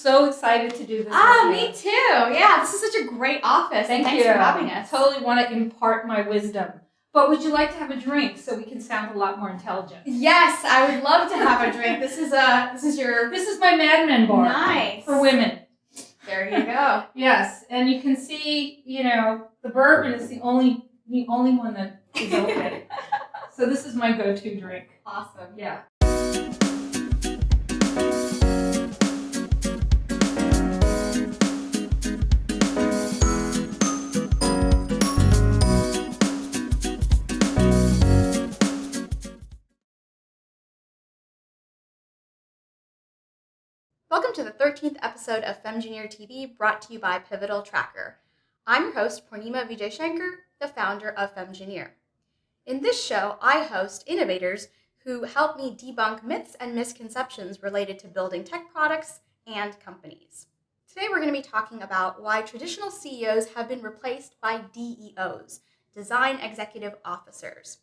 so excited to do this. Me too. Yeah, this is such a great office. Thanks for having us. I totally want to impart my wisdom. But would you like to have a drink so we can sound a lot more intelligent? Yes, I would love to have a drink. This is my Mad Men bar. Nice. For women. There you go. Yes, and you can see, the bourbon is the only one that is okay. So this is my go-to drink. Awesome. Yeah. Welcome to the 13th episode of FemJunior TV, brought to you by Pivotal Tracker. I'm your host, Poornima Vijayashanker, the founder of FemJunior. In this show, I host innovators who help me debunk myths and misconceptions related to building tech products and companies. Today, we're going to be talking about why traditional CEOs have been replaced by DEOs, Design Executive Officers.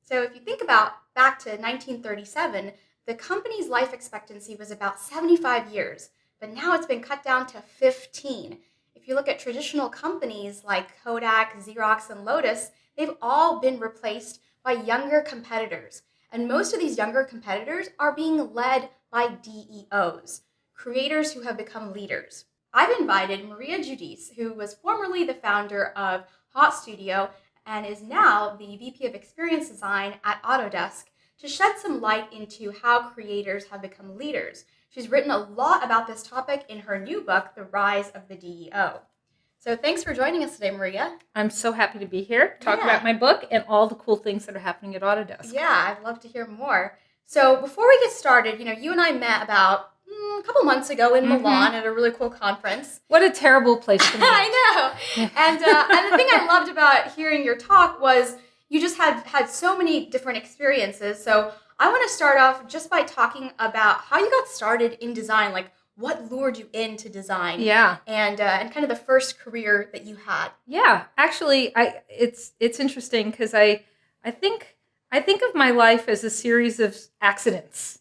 So if you think about back to 1937, the company's life expectancy was about 75 years, but now it's been cut down to 15. If you look at traditional companies like Kodak, Xerox, and Lotus, they've all been replaced by younger competitors. And most of these younger competitors are being led by DEOs, creators who have become leaders. I've invited Maria Giudice, who was formerly the founder of Hot Studio and is now the VP of Experience Design at Autodesk, to shed some light into how creators have become leaders. She's written a lot about this topic in her new book, The Rise of the DEO. So thanks for joining us today, Maria. I'm so happy to be here, talk about my book and all the cool things that are happening at Autodesk. Yeah, I'd love to hear more. So before we get started, you and I met about a couple months ago in Milan at a really cool conference. What a terrible place to meet. I know. And the thing I loved about hearing your talk was you just had so many different experiences. So I want to start off just by talking about how you got started in design, like what lured you into design. Yeah. And kind of the first career that you had. Yeah, actually, it's interesting because I think of my life as a series of accidents,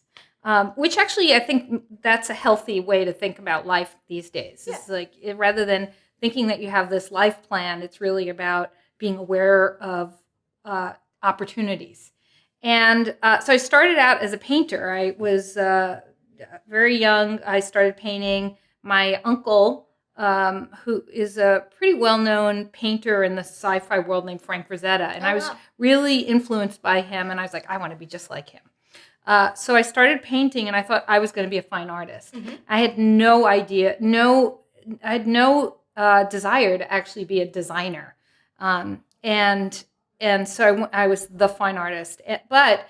which actually I think that's a healthy way to think about life these days. Yeah. It's like rather than thinking that you have this life plan, it's really about being aware of opportunities. And so I started out as a painter. I was very young. I started painting. My uncle, who is a pretty well-known painter in the sci-fi world named Frank Frazetta, and I was really influenced by him, and I was like, I want to be just like him. So I started painting, and I thought I was going to be a fine artist. Mm-hmm. I had no idea, I had no desire to actually be a designer. And so I was the fine artist. But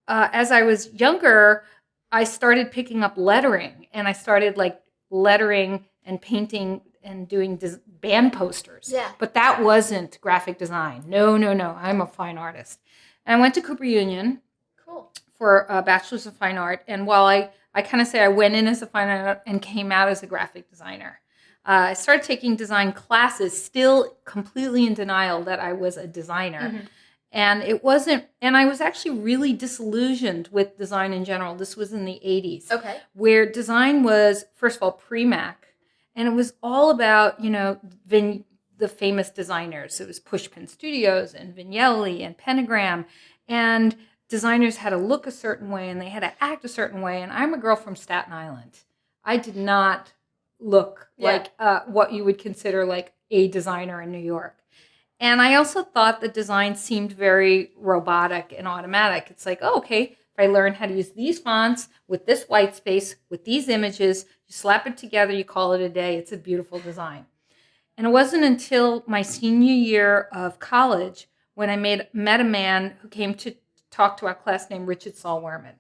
as I was younger, I started picking up lettering. And I started lettering and painting and doing band posters. Yeah. But that wasn't graphic design. No. I'm a fine artist. And I went to Cooper Union for a Bachelor's of Fine Art. And while I kind of say I went in as a fine art and came out as a graphic designer. I started taking design classes, still completely in denial that I was a designer. Mm-hmm. And I was actually really disillusioned with design in general. This was in the 80s. Okay. Where design was, first of all, pre-Mac. And it was all about, the famous designers. It was Pushpin Studios and Vignelli and Pentagram. And designers had to look a certain way and they had to act a certain way. And I'm a girl from Staten Island. I did not look like what you would consider like a designer in New York. And I also thought that design seemed very robotic and automatic. It's like, okay, if I learn how to use these fonts with this white space, with these images, you slap it together, you call it a day. It's a beautiful design. And it wasn't until my senior year of college when I met a man who came to talk to our class named Richard Saul Wurman.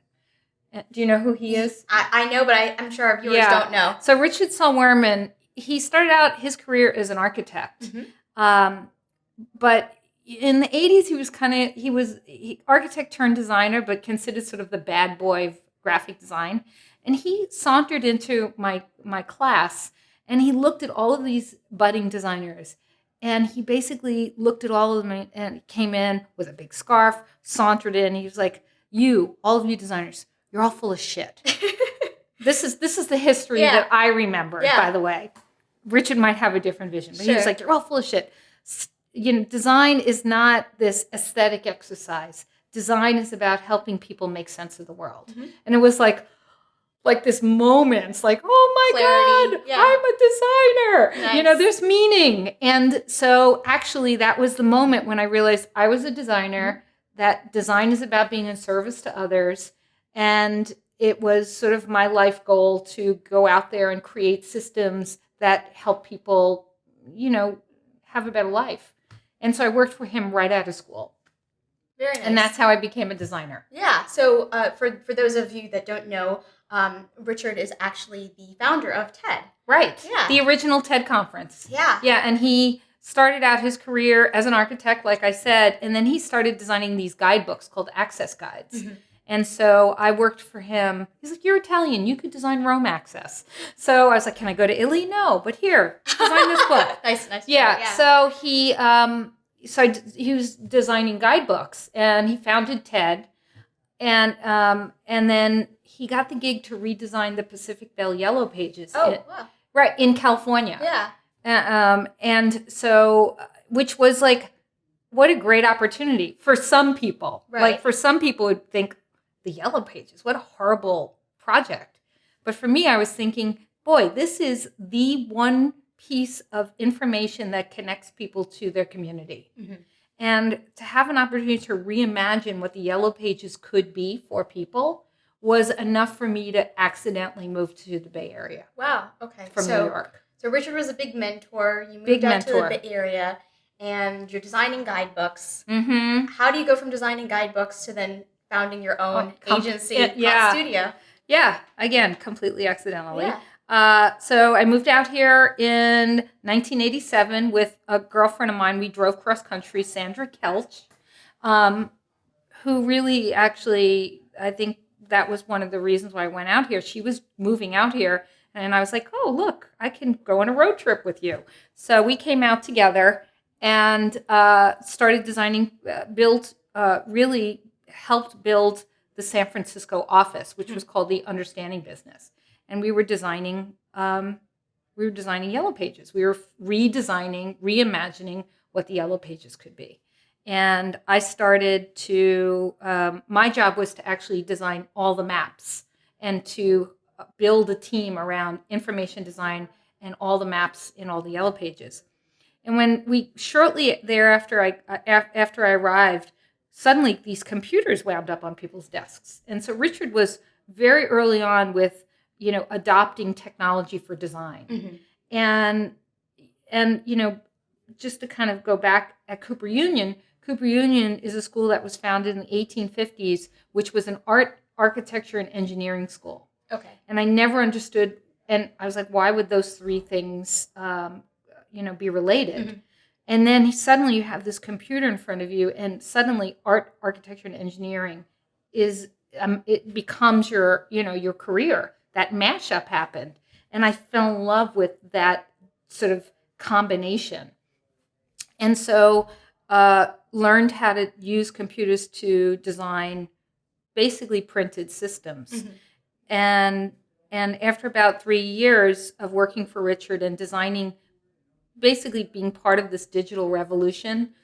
Do you know who he is? I know, but I'm sure our viewers don't know. So Richard Saul Wurman, he started out his career as an architect. Mm-hmm. But in the 80s, he was architect turned designer, but considered sort of the bad boy of graphic design. And he sauntered into my class, and he looked at all of these budding designers. And he basically looked at all of them and came in with a big scarf, sauntered in. He was like, all of you designers, you're all full of shit. This is the history that I remember, by the way. Richard might have a different vision, but he was like, you're all full of shit. Design is not this aesthetic exercise. Design is about helping people make sense of the world. Mm-hmm. And it was like this moment, it's like, oh my Clarity. God, I'm a designer. Nice. There's meaning. And so actually that was the moment when I realized I was a designer, that design is about being in service to others. And it was sort of my life goal to go out there and create systems that help people, have a better life. And so I worked for him right out of school. Very nice. And that's how I became a designer. Yeah. So for those of you that don't know, Richard is actually the founder of TED. Right. Yeah. The original TED conference. Yeah. Yeah. And he started out his career as an architect, like I said, and then he started designing these guidebooks called Access Guides. Mm-hmm. And so I worked for him. He's like, you're Italian. You could design Rome Access. So I was like, can I go to Italy? No, but here, design this book. Nice. Yeah. So he was designing guidebooks, and he founded TED, and then he got the gig to redesign the Pacific Bell Yellow Pages. Wow. Right, in California. Yeah. And so, which was like, what a great opportunity for some people. Right. Like for some people would think, the Yellow Pages, what a horrible project. But for me, I was thinking, boy, this is the one piece of information that connects people to their community. Mm-hmm. And to have an opportunity to reimagine what the Yellow Pages could be for people was enough for me to accidentally move to the Bay Area. Wow. Okay. From New York. So Richard was a big mentor. You moved out to the Bay Area, and you're designing guidebooks. Mm-hmm. How do you go from designing guidebooks to then founding your own agency, studio? Yeah. Again, completely accidentally. Yeah. So I moved out here in 1987 with a girlfriend of mine. We drove cross country, Sandra Kelch, who really actually, I think that was one of the reasons why I went out here. She was moving out here, and I was like, oh, look, I can go on a road trip with you. So we came out together and started designing, really helped build the San Francisco office, which was called the Understanding Business. And we were designing Yellow Pages. We were reimagining what the Yellow Pages could be. And I started to, my job was to actually design all the maps and to build a team around information design and all the maps in all the Yellow Pages. And when shortly thereafter, after I arrived, suddenly these computers wound up on people's desks. And so Richard was very early on with, adopting technology for design. Mm-hmm. And just to kind of go back at Cooper Union is a school that was founded in the 1850s, which was an architecture, and engineering school. Okay. And I never understood, and I was like, why would those three things, be related? Mm-hmm. And then suddenly you have this computer in front of you, and suddenly architecture, and engineering is it becomes your career. That mashup happened, and I fell in love with that sort of combination. And so learned how to use computers to design basically printed systems. Mm-hmm. And after about 3 years of working for Richard and designing, basically being part of this digital revolution,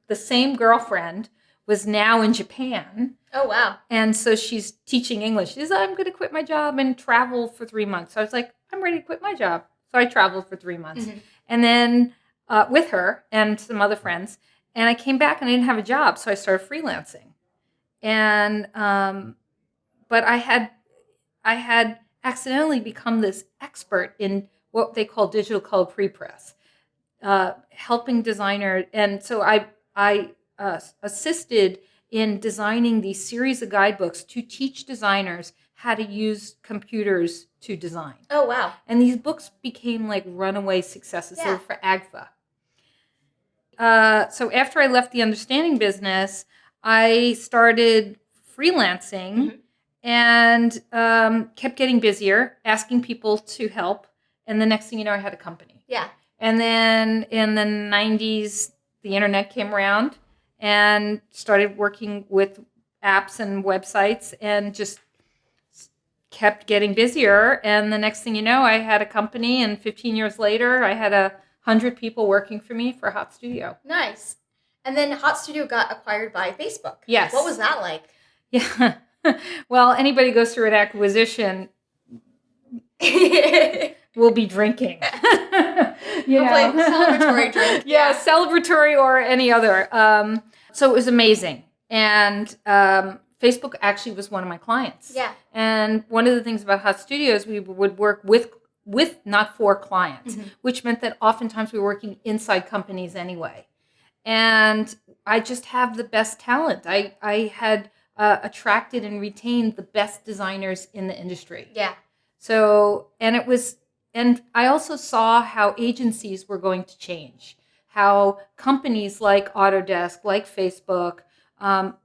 the same girlfriend was now in Japan. Oh, wow. And so she's teaching English. She says, I'm going to quit my job and travel for 3 months. So I was like, I'm ready to quit my job. So I traveled for 3 months. Mm-hmm. And then with her and some other friends. And I came back and I didn't have a job. So I started freelancing. And, but I had accidentally become this expert in what they call digital color prepress, helping designers. And so I assisted in designing these series of guidebooks to teach designers how to use computers to design. Oh, wow. And these books became like runaway successes. Yeah. They were for AGFA. So after I left the Understanding Business, I started freelancing. Mm-hmm. And kept getting busier, asking people to help. And the next thing you know, I had a company. Yeah. And then in the 90s, the internet came around and started working with apps and websites and just kept getting busier. And the next thing you know, I had a company, and 15 years later, I had 100 people working for me for Hot Studio. Nice. And then Hot Studio got acquired by Facebook. Yes. What was that like? Yeah. Well, anybody goes through an acquisition will be drinking. Celebratory drink. Yeah, celebratory or any other. So it was amazing. And Facebook actually was one of my clients. Yeah. And one of the things about Hot Studio is we would work with not for clients, which meant that oftentimes we were working inside companies anyway. And I just have the best talent. I had attracted and retained the best designers in the industry. Yeah. So, and I also saw how agencies were going to change, how companies like Autodesk, like Facebook,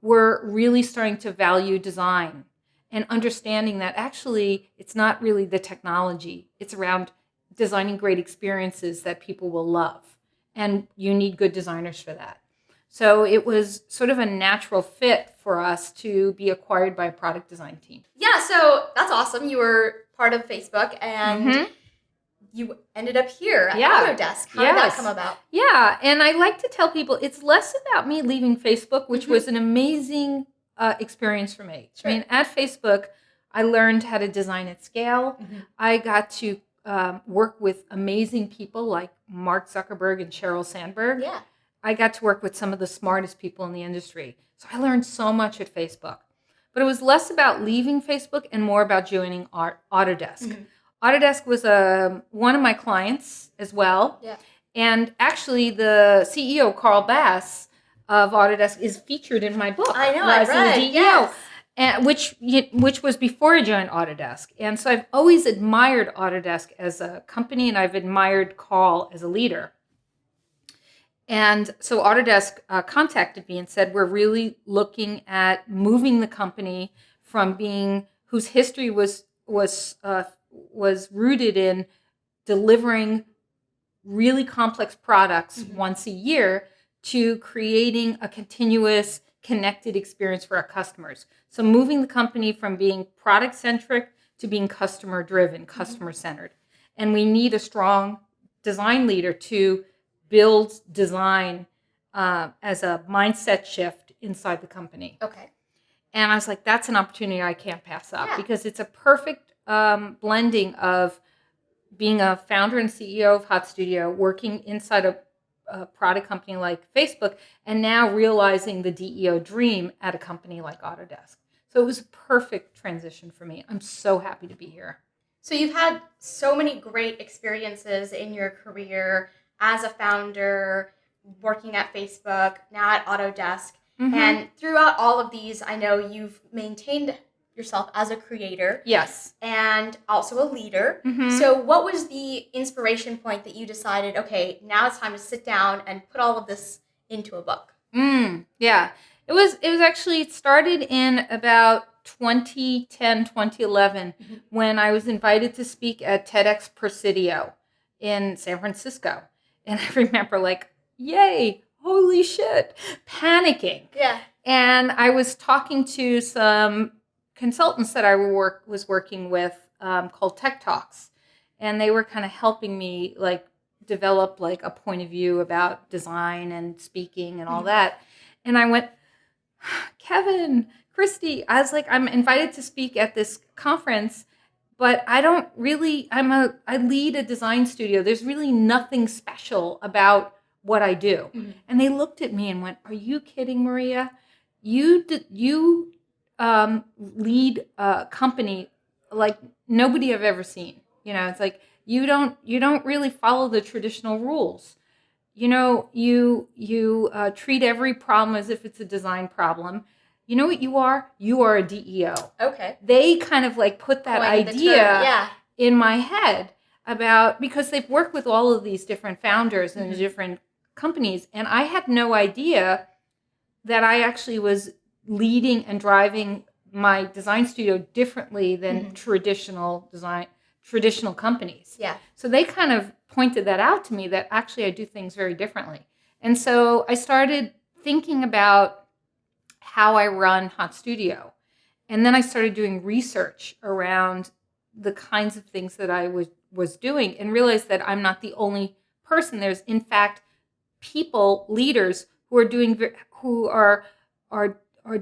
were really starting to value design and understanding that actually it's not really the technology. It's around designing great experiences that people will love. And you need good designers for that. So it was sort of a natural fit for us to be acquired by a product design team. Yeah, so that's awesome. You were part of Facebook and you ended up here at Autodesk. How did that come about? Yeah, and I like to tell people it's less about me leaving Facebook, which was an amazing experience for me. Sure. I mean, at Facebook, I learned how to design at scale. I got to work with amazing people like Mark Zuckerberg and Sheryl Sandberg. Yeah. I got to work with some of the smartest people in the industry. So I learned so much at Facebook. But it was less about leaving Facebook and more about joining Autodesk. Autodesk was one of my clients as well. Yeah. And actually, the CEO, Carl Bass of Autodesk, is featured in my book. I know, I read, the DEO, and which was before I joined Autodesk. And so I've always admired Autodesk as a company, and I've admired Carl as a leader. And so Autodesk contacted me and said, we're really looking at moving the company from being, whose history was rooted in delivering really complex products once a year, to creating a continuous connected experience for our customers. So moving the company from being product-centric to being customer-driven, customer-centered. And we need a strong design leader to build design as a mindset shift inside the company. Okay. And I was like, that's an opportunity I can't pass up because it's a perfect blending of being a founder and CEO of Hot Studio, working inside a product company like Facebook, and now realizing the DEO dream at a company like Autodesk. So it was a perfect transition for me. I'm so happy to be here. So you've had so many great experiences in your career as a founder, working at Facebook, now at Autodesk. And throughout all of these, I know you've maintained yourself as a creator. Yes. And also a leader. So what was the inspiration point that you decided, okay, now it's time to sit down and put all of this into a book? Yeah. It was actually, it started in about 2010, 2011, when I was invited to speak at TEDx Presidio in San Francisco. And I remember like, yay, holy shit, panicking. Yeah. And I was talking to some consultants that I was working with called Tech Talks. And they were kind of helping me like develop like a point of view about design and speaking and all that. And I went, Kevin, Christy, I was like, I'm invited to speak at this conference, but I don't really, I lead a design studio. There's really nothing special about what I do. And they looked at me and went, are you kidding, Maria? You lead a company like nobody I've ever seen. You know, it's like, you don't really follow the traditional rules. You know, you treat every problem as if it's a design problem. You know what you are? You are a DEO. Okay. They kind of like put that idea in my head about, because they've worked with all of these different founders and different companies. And I had no idea that I actually was leading and driving my design studio differently than traditional companies. Yeah. So they kind of pointed that out to me, that actually I do things very differently. And so I started thinking about how I run Hot Studio. And then I started doing research around the kinds of things that I was doing, and realized that I'm not the only person. There's, in fact, people, leaders who are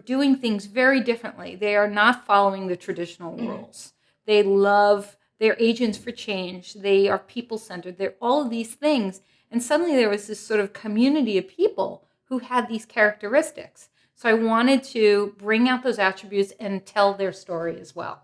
doing things very differently. They are not following the traditional rules. They're agents for change. They are people-centered. They're all of these things. And suddenly there was this sort of community of people who had these characteristics. So I wanted to bring out those attributes and tell their story as well.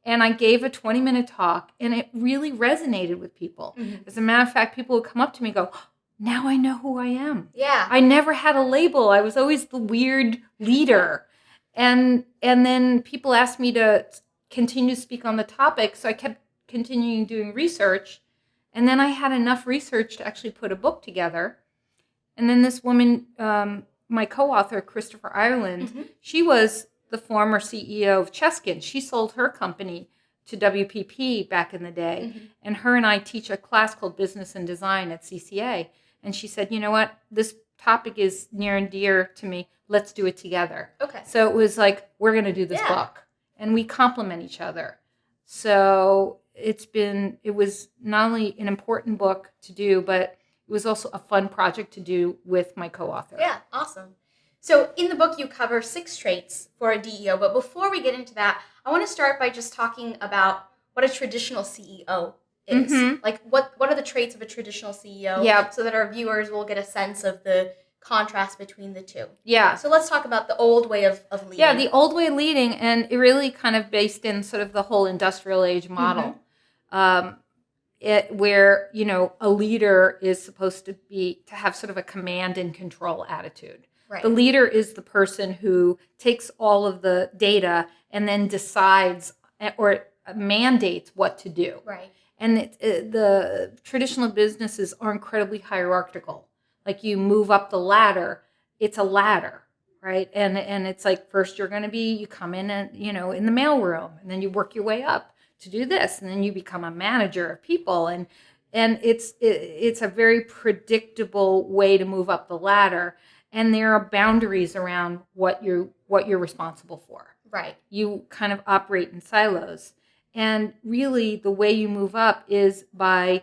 And I gave a 20-minute talk, and it really resonated with people. Mm-hmm. As a matter of fact, people would come up to me and go, now I know who I am. Yeah. I never had a label. I was always the weird leader. And then people asked me to continue to speak on the topic, so I kept continuing doing research. And then I had enough research to actually put a book together. And then this woman, my co-author, Christopher Ireland, mm-hmm. she was the former CEO of Cheskin. She sold her company to WPP back in the day. Mm-hmm. And her and I teach a class called Business and Design at CCA. And she said, you know what, this topic is near and dear to me. Let's do it together. Okay. So it was like, we're going to do this book. And we complement each other. So it was not only an important book to do, but it was also a fun project to do with my co-author. Yeah, awesome. So in the book, you cover 6 traits for a DEO. But before we get into that, I want to start by just talking about what a traditional CEO is. Mm-hmm. Like, what are the traits of a traditional CEO? Yeah. So that our viewers will get a sense of the contrast between the two. Yeah. So let's talk about the old way of leading. Yeah, the old way of leading, and it really kind of based in sort of the whole industrial age model. Mm-hmm. Where, a leader is supposed to have sort of a command and control attitude. Right. The leader is the person who takes all of the data and then decides or mandates what to do. Right. And the traditional businesses are incredibly hierarchical. Like, you move up the ladder, it's a ladder, right? And it's like, first you come in and, in the mailroom, and then you work your way up to do this, and then you become a manager of people. And it's a very predictable way to move up the ladder. And there are boundaries around what you're responsible for. Right. You kind of operate in silos. And really, the way you move up is by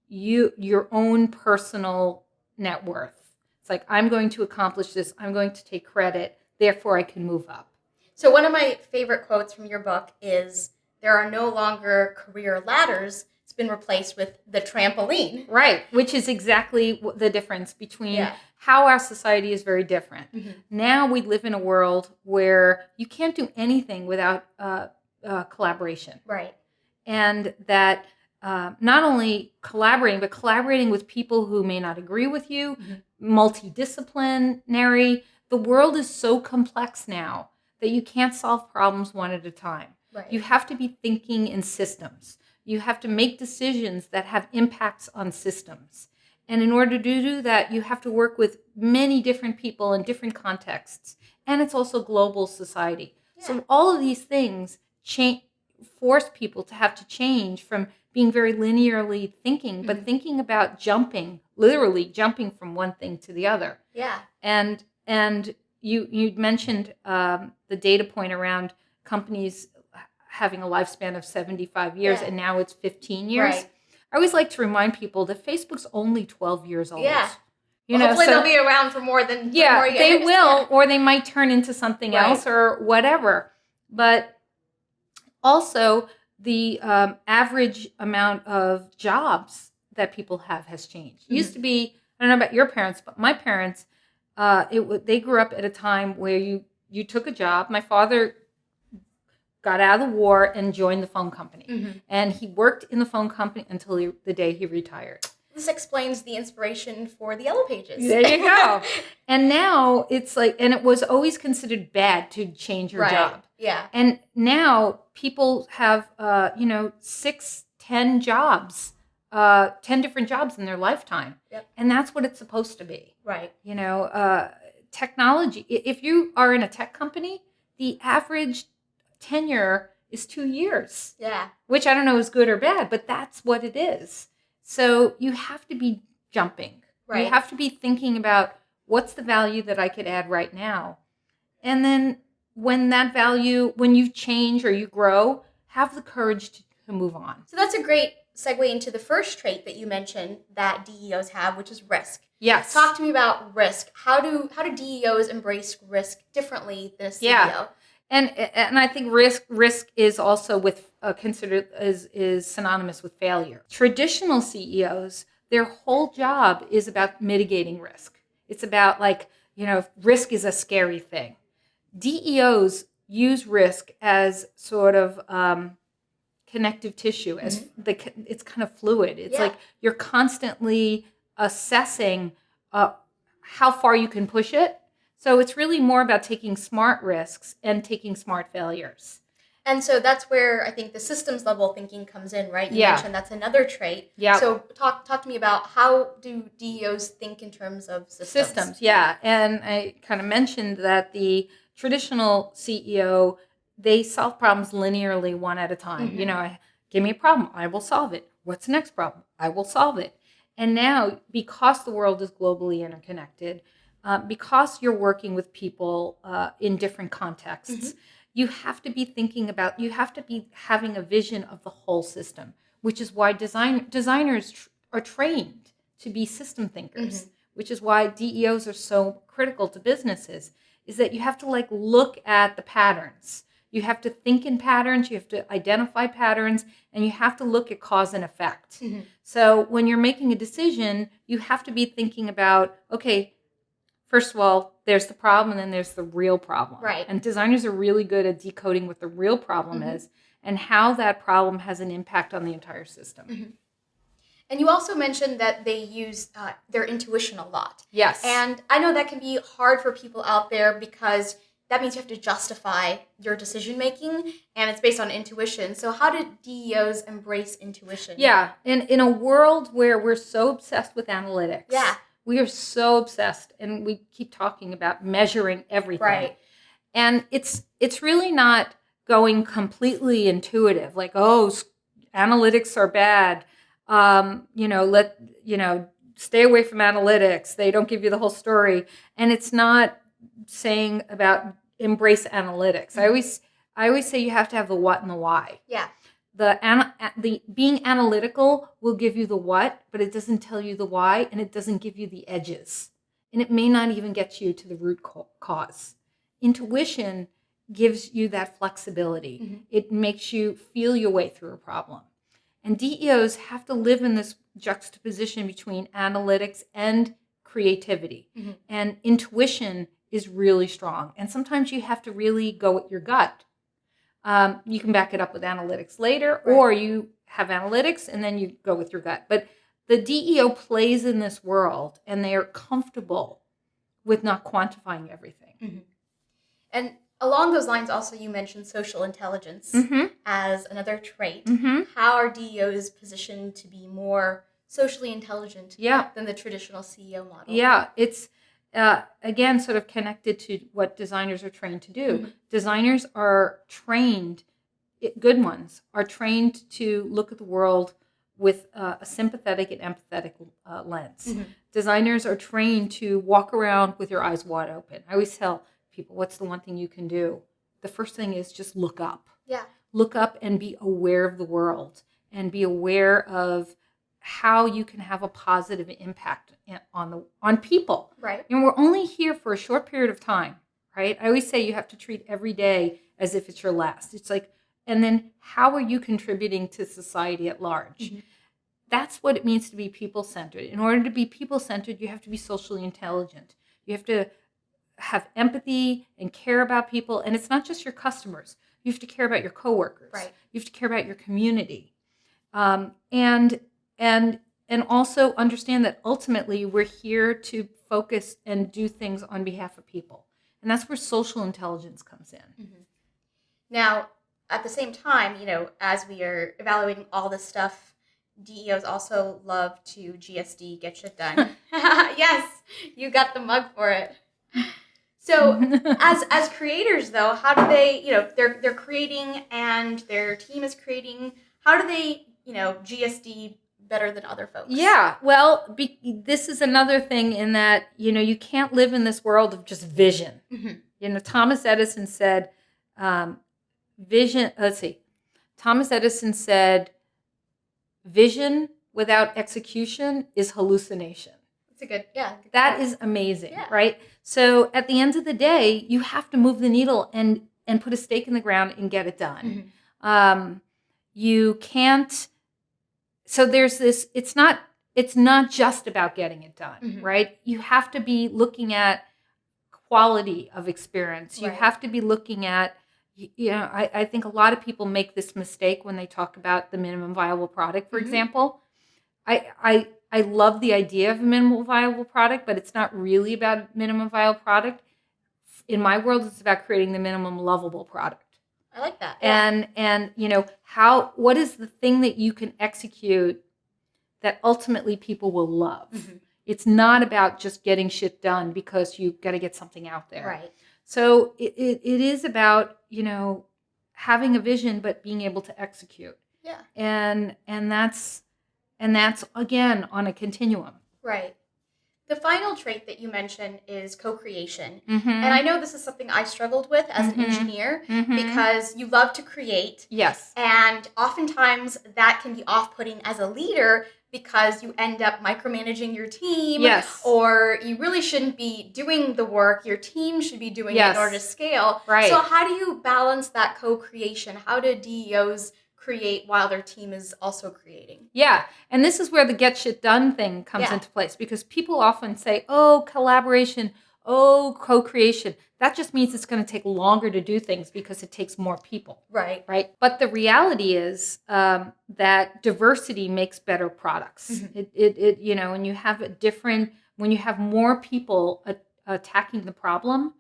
your own personal net worth. It's like, I'm going to accomplish this. I'm going to take credit. Therefore, I can move up. So one of my favorite quotes from your book is, there are no longer career ladders. It's been replaced with the trampoline. Right, which is exactly the difference between how our society is very different. Mm-hmm. Now we live in a world where you can't do anything without collaboration. Right. And that not only collaborating, but collaborating with people who may not agree with you, mm-hmm. multidisciplinary. The world is so complex now that you can't solve problems one at a time. Right. You have to be thinking in systems. You have to make decisions that have impacts on systems. And in order to do that, you have to work with many different people in different contexts. And it's also global society. Yeah. So all of these things force people to have to change from being very linearly thinking, mm-hmm. but thinking about literally jumping from one thing to the other. Yeah. And you mentioned the data point around companies having a lifespan of 75 years, and now it's 15 years. Right. I always like to remind people that Facebook's only 12 years old. Yeah. Hopefully they'll be around for more than 4 years. They will, or they might turn into something else or whatever. But also, the average amount of jobs that people have has changed. Mm-hmm. It used to be, I don't know about your parents, but my parents, they grew up at a time where you took a job. My father got out of the war and joined the phone company. Mm-hmm. And he worked in the phone company until the day he retired. This explains the inspiration for the Yellow Pages. There you go. And now it's like, and it was always considered bad to change your job. Yeah. And now people have, 6, 10 jobs, 10 different jobs in their lifetime. Yep. And that's what it's supposed to be. Right. Technology. If you are in a tech company, the average tenure is 2 years. Yeah. Which I don't know is good or bad, but that's what it is. So you have to be jumping. Right. You have to be thinking about what's the value that I could add right now. And then when you change or you grow, have the courage to move on. So that's a great segue into the first trait that you mentioned that DEOs have, which is risk. Yes. Talk to me about risk. How do DEOs embrace risk differently than a CEO? Yeah. And I think risk is also considered is synonymous with failure. Traditional CEOs, their whole job is about mitigating risk. It's about risk is a scary thing. DEOs use risk as sort of connective tissue, as it's kind of fluid. It's like you're constantly assessing how far you can push it. So it's really more about taking smart risks and taking smart failures. And so that's where I think the systems level thinking comes in, right? You mentioned that's another trait. Yeah. So talk to me about how do DEOs think in terms of systems? Systems, yeah. And I kind of mentioned that the traditional CEO, they solve problems linearly one at a time. Mm-hmm. Give me a problem, I will solve it. What's the next problem? I will solve it. And now, because the world is globally interconnected, because you're working with people in different contexts, you have to be having a vision of the whole system, which is why designers are trained to be system thinkers, which is why DEOs are so critical to businesses, is that you have to look at the patterns. You have to think in patterns, you have to identify patterns, and you have to look at cause and effect. So when you're making a decision, you have to be thinking about, okay, first of all, there's the problem, and then there's the real problem. Right. And designers are really good at decoding what the real problem is and how that problem has an impact on the entire system. And you also mentioned that they use their intuition a lot. Yes. And I know that can be hard for people out there because that means you have to justify your decision making, and it's based on intuition. So how do DEOs embrace intuition? Yeah. In a world where we're so obsessed with analytics. Yeah. We are so obsessed, and we keep talking about measuring everything. Right. And it's really not going completely intuitive, like, analytics are bad. Stay away from analytics. They don't give you the whole story. And it's not saying about embrace analytics. I always say you have to have the what and the why. Yeah. The being analytical will give you the what, but it doesn't tell you the why, and it doesn't give you the edges. And it may not even get you to the root cause. Intuition gives you that flexibility. It makes you feel your way through a problem. And DEOs have to live in this juxtaposition between analytics and creativity. And intuition is really strong. And sometimes you have to really go with your gut. You can back it up with analytics later, or you have analytics and then you go with your gut. But the DEO plays in this world, and they are comfortable with not quantifying everything. And along those lines, also, you mentioned social intelligence as another trait. How are DEOs positioned to be more socially intelligent than the traditional CEO model? Yeah, it's again sort of connected to what designers are trained to do. Designers are trained, good ones, are trained to look at the world with a sympathetic and empathetic lens. Designers are trained to walk around with your eyes wide open. I always tell people, what's the one thing you can do? The first thing is just look up. Yeah. Look up and be aware of the world, and be aware of how you can have a positive impact on people. Right. And we're only here for a short period of time, right? I always say you have to treat every day as if it's your last. It's like, and then how are you contributing to society at large? That's what it means to be people-centered. In order to be people-centered, you have to be socially intelligent. You have to have empathy and care about people. And it's not just your customers. You have to care about your coworkers. Right. You have to care about your community. And also understand that ultimately we're here to focus and do things on behalf of people. And that's where social intelligence comes in. Now, at the same time, as we are evaluating all this stuff, DEOs also love to GSD, get shit done. Yes, you got the mug for it. So as creators, though, how do they, they're creating and their team is creating, how do they, GSD better than other folks? Yeah, well, this is another thing in that, you can't live in this world of just vision. Thomas Edison said, Thomas Edison said, vision without execution is hallucination. It's a good, yeah. That is amazing, right? So at the end of the day, you have to move the needle and put a stake in the ground and get it done. You can't. So there's this. It's not just about getting it done, right? You have to be looking at quality of experience. You have to be looking at. I think a lot of people make this mistake when they talk about the minimum viable product, for example. I love the idea of a minimal viable product, but it's not really about minimum viable product. In my world, it's about creating the minimum lovable product. I like that. And what is the thing that you can execute that ultimately people will love? It's not about just getting shit done because you've got to get something out there. Right. So it is about, having a vision, but being able to execute. Yeah. And that's again on a continuum. Right. The final trait that you mentioned is co-creation. And I know this is something I struggled with as an engineer because you love to create. Yes. And oftentimes that can be off-putting as a leader because you end up micromanaging your team. Yes. Or you really shouldn't be doing the work. Your team should be doing it in order to scale. Right. So how do you balance that co-creation? How do DEOs create while their team is also creating? Yeah. And this is where the get shit done thing comes into place, because people often say, oh, collaboration, oh, co-creation. That just means it's going to take longer to do things because it takes more people. Right. Right. But the reality is that diversity makes better products. When you have when you have more people attacking the problem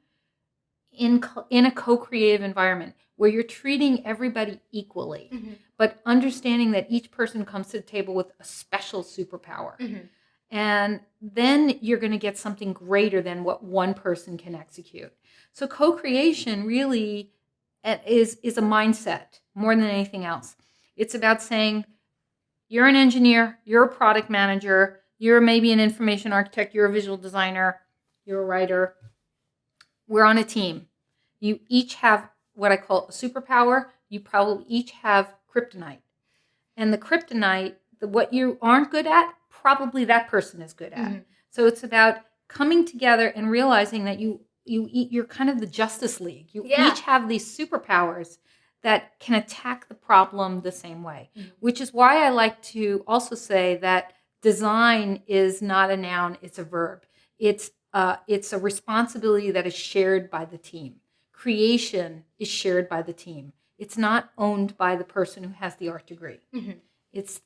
in a co-creative environment, where you're treating everybody equally, but understanding that each person comes to the table with a special superpower. And then you're going to get something greater than what one person can execute. So co-creation really is a mindset more than anything else. It's about saying, you're an engineer, you're a product manager, you're maybe an information architect, you're a visual designer, you're a writer. We're on a team. You each have what I call a superpower. You probably each have kryptonite. And the kryptonite, what you aren't good at, probably that person is good at. So it's about coming together and realizing that you're kind of the Justice League. You each have these superpowers that can attack the problem the same way, which is why I like to also say that design is not a noun, it's a verb. It's a responsibility that is shared by the team. Creation is shared by the team. It's not owned by the person who has the art degree. It's,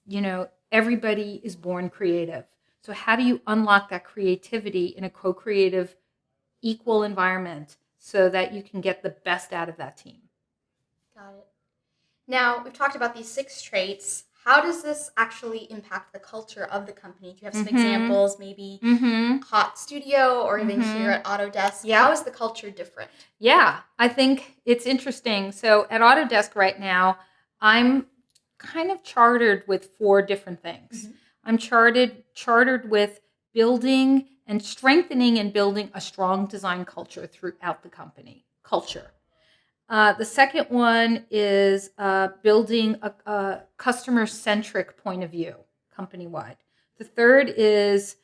everybody is born creative. So how do you unlock that creativity in a co-creative, equal environment so that you can get the best out of that team? Got it. Now, we've talked about these 6 traits. How does this actually impact the culture of the company? Do you have some examples, maybe Hot Studio or even here at Autodesk? How is the culture different? Yeah, I think it's interesting. So at Autodesk right now, I'm kind of chartered with 4 different things. I'm chartered with building and strengthening and building a strong design culture throughout the company. The second one is building a customer-centric point of view, company-wide. The third is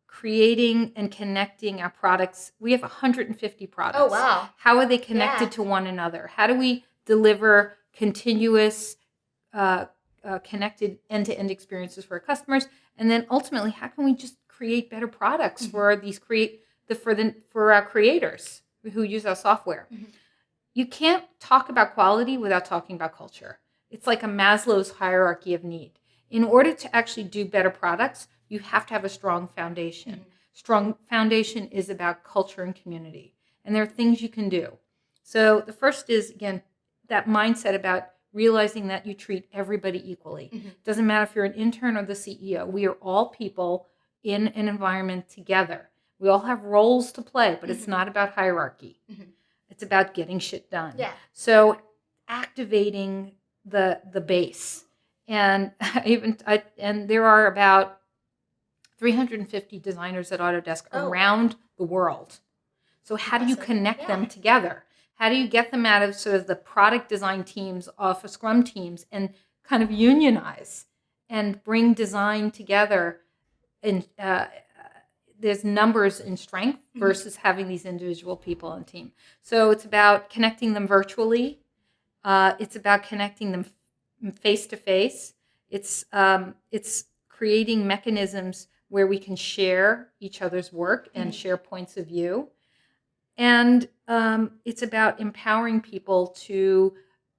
creating and connecting our products. We have 150 products. Oh, wow. How are they connected to one another? How do we deliver continuous, connected end-to-end experiences for our customers? And then ultimately, how can we just create better products for our creators who use our software? You can't talk about quality without talking about culture. It's like a Maslow's hierarchy of need. In order to actually do better products, you have to have a strong foundation. Strong foundation is about culture and community. And there are things you can do. So the first is, again, that mindset about realizing that you treat everybody equally. Doesn't matter if you're an intern or the CEO. We are all people in an environment together. We all have roles to play, but it's not about hierarchy. It's about getting shit done. Yeah. So activating the base. And there are about 350 designers at Autodesk around the world. So how do you Impressive. connect them together? How do you get them out of sort of the product design teams off of Scrum teams and kind of unionize and bring design together? And there's numbers in strength versus having these individual people on team. So it's about connecting them virtually. It's about connecting them face to face. It's creating mechanisms where we can share each other's work and share points of view. And it's about empowering people to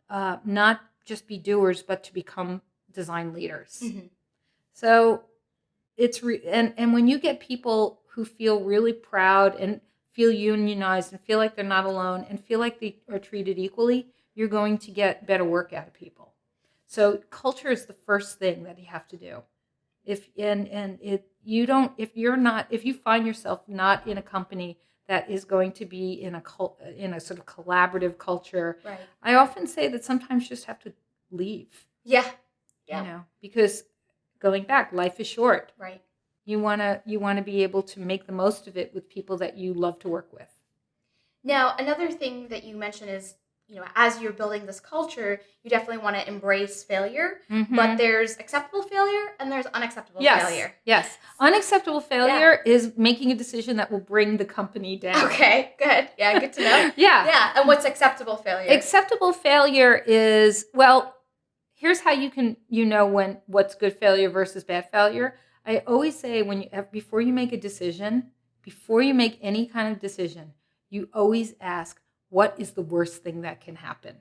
not just be doers, but to become design leaders. So it's and when you get people who feel really proud and feel unionized and feel like they're not alone and feel like they are treated equally, you're going to get better work out of people. So culture is the first thing that you have to do. If you find yourself not in a company that is going to be in a sort of collaborative culture, right. I often say that sometimes you just have to leave. Yeah. Because going back, life is short. Right. You wanna be able to make the most of it with people that you love to work with. Now, another thing that you mentioned is, as you're building this culture, you definitely want to embrace failure, but there's acceptable failure and there's unacceptable failure. Yes. Unacceptable failure is making a decision that will bring the company down. Okay, good. Yeah, good to know. Yeah. And what's acceptable failure? Acceptable failure is, here's how you can, when what's good failure versus bad failure. I always say before you make a decision, before you make any kind of decision, you always ask, what is the worst thing that can happen?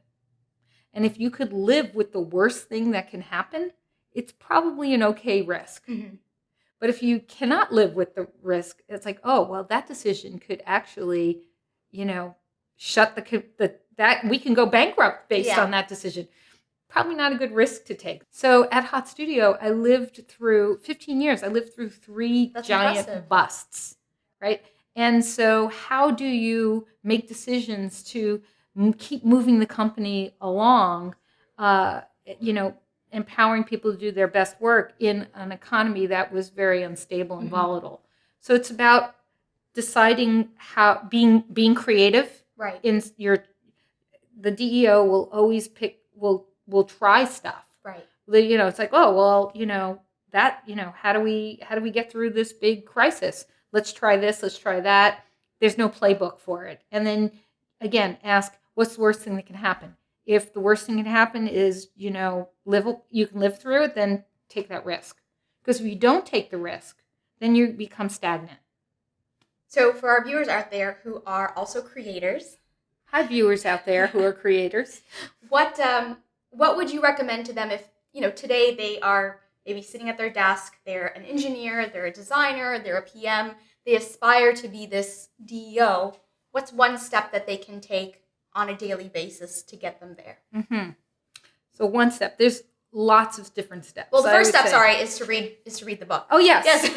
And if you could live with the worst thing that can happen, it's probably an okay risk. But if you cannot live with the risk, it's like, that decision could actually, shut that we can go bankrupt based on that decision. Probably not a good risk to take. So at Hot Studio, I lived through 15 years. I lived through 3 giant busts, right? And so how do you make decisions to keep moving the company along, empowering people to do their best work in an economy that was very unstable and volatile? So it's about deciding how being creative. Right. The DEO will always will try stuff. Right. It's like, how do we get through this big crisis? Let's try this, let's try that. There's no playbook for it. And then again, ask, what's the worst thing that can happen? If the worst thing that can happen is, you can live through it, then take that risk. Because if you don't take the risk, then you become stagnant. So for our viewers out there who are also creators. Hi, viewers out there who are creators. What would you recommend to them if, today they are maybe sitting at their desk, they're an engineer, they're a designer, they're a PM, they aspire to be this DEO. What's one step that they can take on a daily basis to get them there? So one step, there's lots of different steps. Well, the first step, is to read the book. Oh, yes. Yes.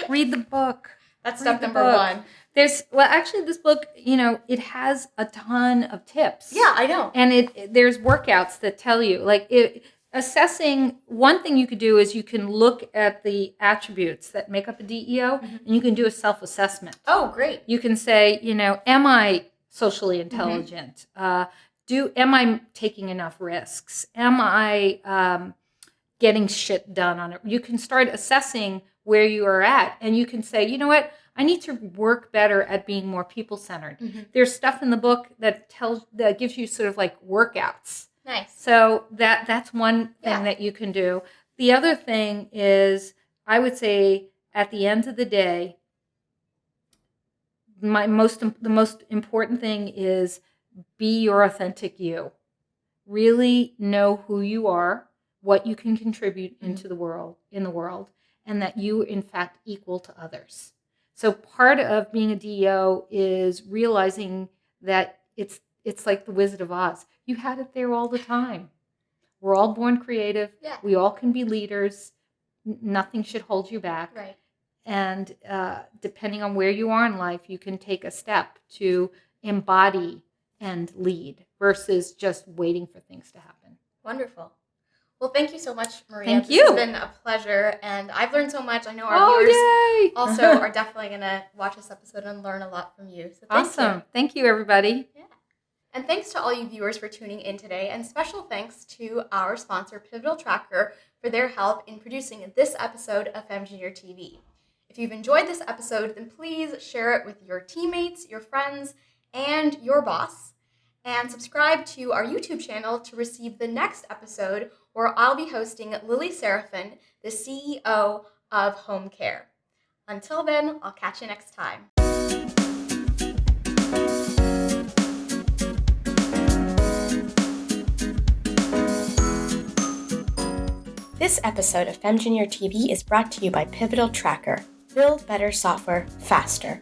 Read the book. That's step number 1. This book, it has a ton of tips. Yeah, I know. And there's workouts that tell you, assessing, one thing you could do is you can look at the attributes that make up a DEO, and you can do a self-assessment. Oh, great. You can say, am I socially intelligent? Am I taking enough risks? Am I getting shit done on it? You can start assessing where you are at, and you can say, you know what? I need to work better at being more people-centered. There's stuff in the book that gives you sort of like workouts. Nice. So that's one thing that you can do. The other thing is, I would say, at the end of the day, the most important thing is be your authentic you. Really know who you are, what you can contribute into the world, and that you are in fact equal to others. So part of being a DEO is realizing that it's like the Wizard of Oz. You had it there all the time. We're all born creative. Yeah. We all can be leaders. Nothing should hold you back. Right. And depending on where you are in life, you can take a step to embody and lead versus just waiting for things to happen. Wonderful. Well, thank you so much, Maria. Thank This you. has been a pleasure, and I've learned so much. I know our viewers yay! also are definitely going to watch this episode and learn a lot from you. So thank Awesome. you. Thank you, everybody. Yeah. And thanks to all you viewers for tuning in today, and special thanks to our sponsor, Pivotal Tracker, for their help in producing this episode of FemJunior TV. If you've enjoyed this episode, then please share it with your teammates, your friends, and your boss. And subscribe to our YouTube channel to receive the next episode where I'll be hosting Lily Seraphin, the CEO of Home Care. Until then, I'll catch you next time. This episode of FemJunior TV is brought to you by Pivotal Tracker. Build better software faster.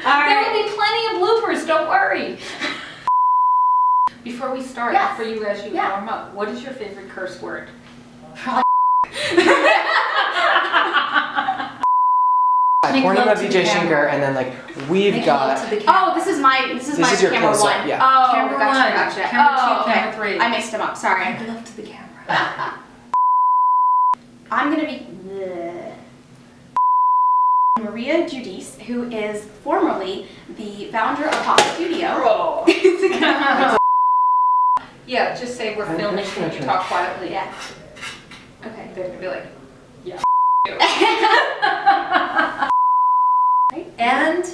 There will be plenty of bloopers, don't worry. Before we start, Yes. for you as you Yeah. warm up, what is your favorite curse word? Poornima, love to the Vijayashanker, camera. and then we've got. Oh, this is my This my is your camera close-up, one. yeah. Oh, Camera gotcha, one, gotcha. camera two, okay. camera three. I mixed them up. Sorry. Make love to the camera. I'm gonna be Maria Giudice, who is formerly the founder of Hot Studio. Yeah, just say we're I'm filming just and gonna you try. talk quietly. Yeah. Okay. They're gonna be like, yeah. And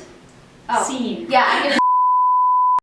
Oh. scene. Yeah, I'm gonna